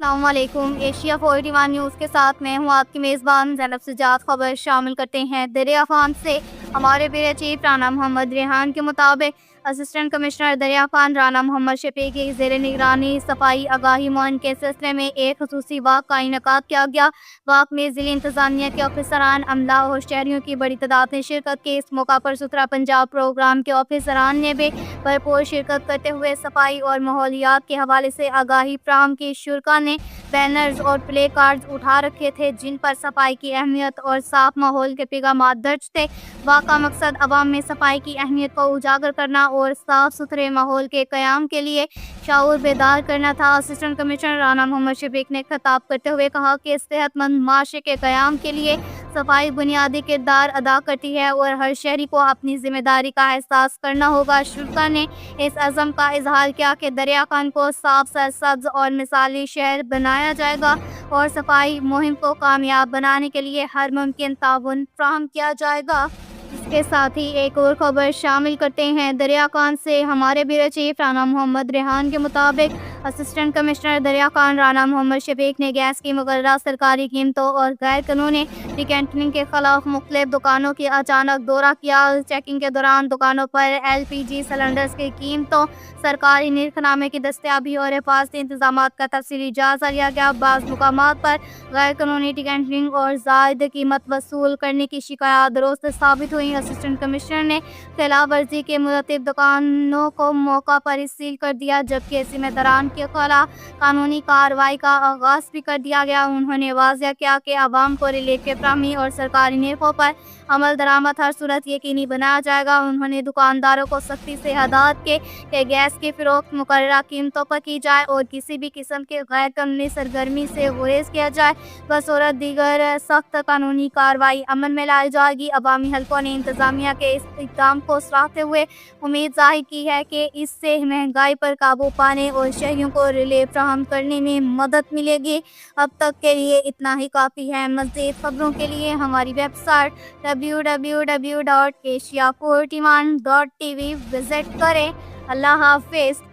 السلام علیکم۔ Asia 41 news کے ساتھ میں ہوں آپ کی میزبان زینب سجاد۔ خبر شامل کرتے ہیں دریا خان سے۔ ہمارے بیورو چیف رانا محمد ریحان کے مطابق اسسٹنٹ کمشنر دریا خان رانا محمد شفیع کی زیر نگرانی صفائی آگاہی مہم کے سلسلے میں ایک خصوصی واک کا انعقاد کیا گیا۔ واک میں ضلع انتظامیہ کے افسران، عملہ اور شہریوں کی بڑی تعداد نے شرکت کی۔ اس موقع پر ستھرا پنجاب پروگرام کے افسران نے بھی بھرپور شرکت کرتے ہوئے صفائی اور ماحولیات کے حوالے سے آگاہی فراہم کی۔ شرکاء نے بینرز اور پلے کارڈز اٹھا رکھے تھے جن پر صفائی کی اہمیت اور صاف ماحول کے پیغامات درج تھے۔ واک کا مقصد عوام میں صفائی کی اہمیت کو اجاگر کرنا اور صاف ستھرے ماحول کے قیام کے لیے شعور بیدار کرنا تھا۔ اسسٹنٹ کمشنر رانا محمد شفیع نے خطاب کرتے ہوئے کہا کہ صحت مند معاشرے کے قیام کے لیے صفائی بنیادی کردار ادا کرتی ہے اور ہر شہری کو اپنی ذمہ داری کا احساس کرنا ہوگا۔ شرکاء نے اس عزم کا اظہار کیا کہ دریا خان کو صاف، سرسبز اور مثالی شہر بنایا جائے گا اور صفائی مہم کو کامیاب بنانے کے لیے ہر ممکن تعاون فراہم کیا جائے گا۔ اس کے ساتھ ہی ایک اور خبر شامل کرتے ہیں دریا خان سے۔ ہمارے بیورو چیف رانا محمد ریحان کے مطابق اسسٹنٹ کمشنر دریا خان رانا محمد شفیع نے گیس کی مقررہ سرکاری قیمتوں اور غیر قانونی ڈیکنٹنگ کے خلاف مختلف دکانوں کی اچانک دورہ کیا۔ چیکنگ کے دوران دکانوں پر LPG سلنڈرز کی قیمتوں، سرکاری نرخ نامے کی دستیابی اور حفاظتی انتظامات کا تفصیلی جائزہ لیا گیا۔ بعض مقامات پر غیر قانونی ڈیکنٹنگ اور زائد قیمت وصول کرنے کی شکایات درست ثابت ہوئی۔ اسسٹنٹ کمشنر نے خلاف ورزی کے مرتکب دکانوں کو موقع پر سیل کر دیا جبکہ ذمہ داران کے خلاف قانونی کارروائی کا آغاز بھی کر دیا گیا۔ انہوں نے واضح کیا کہ عوام کو ریلیف کی فراہمی اور سرکاری نرخوں پر عمل درآمد ہر صورت یقینی بنایا جائے گا۔ انہوں نے دکانداروں کو سختی سے ہدایت کی کہ گیس کی فروخت مقررہ قیمتوں پر کی جائے اور کسی بھی قسم کی غیر قانونی سرگرمی سے گریز کیا جائے۔ بصورت دیگر سخت قانونی کارروائی عمل میں لائی جائے گی۔ عوامی حلقوں نے انتظامیہ کے اس اقدام کو سراہتے ہوئے امید ظاہر کی ہے کہ اس سے مہنگائی پر قابو پانے اور شہریوں کو ریلیف فراہم کرنے میں مدد ملے گی۔ اب تک کے لیے اتنا ہی کافی ہے۔ مزید خبروں کے لیے ہماری ویب سائٹ www.asia41.tv وزٹ کریں۔ اللہ حافظ۔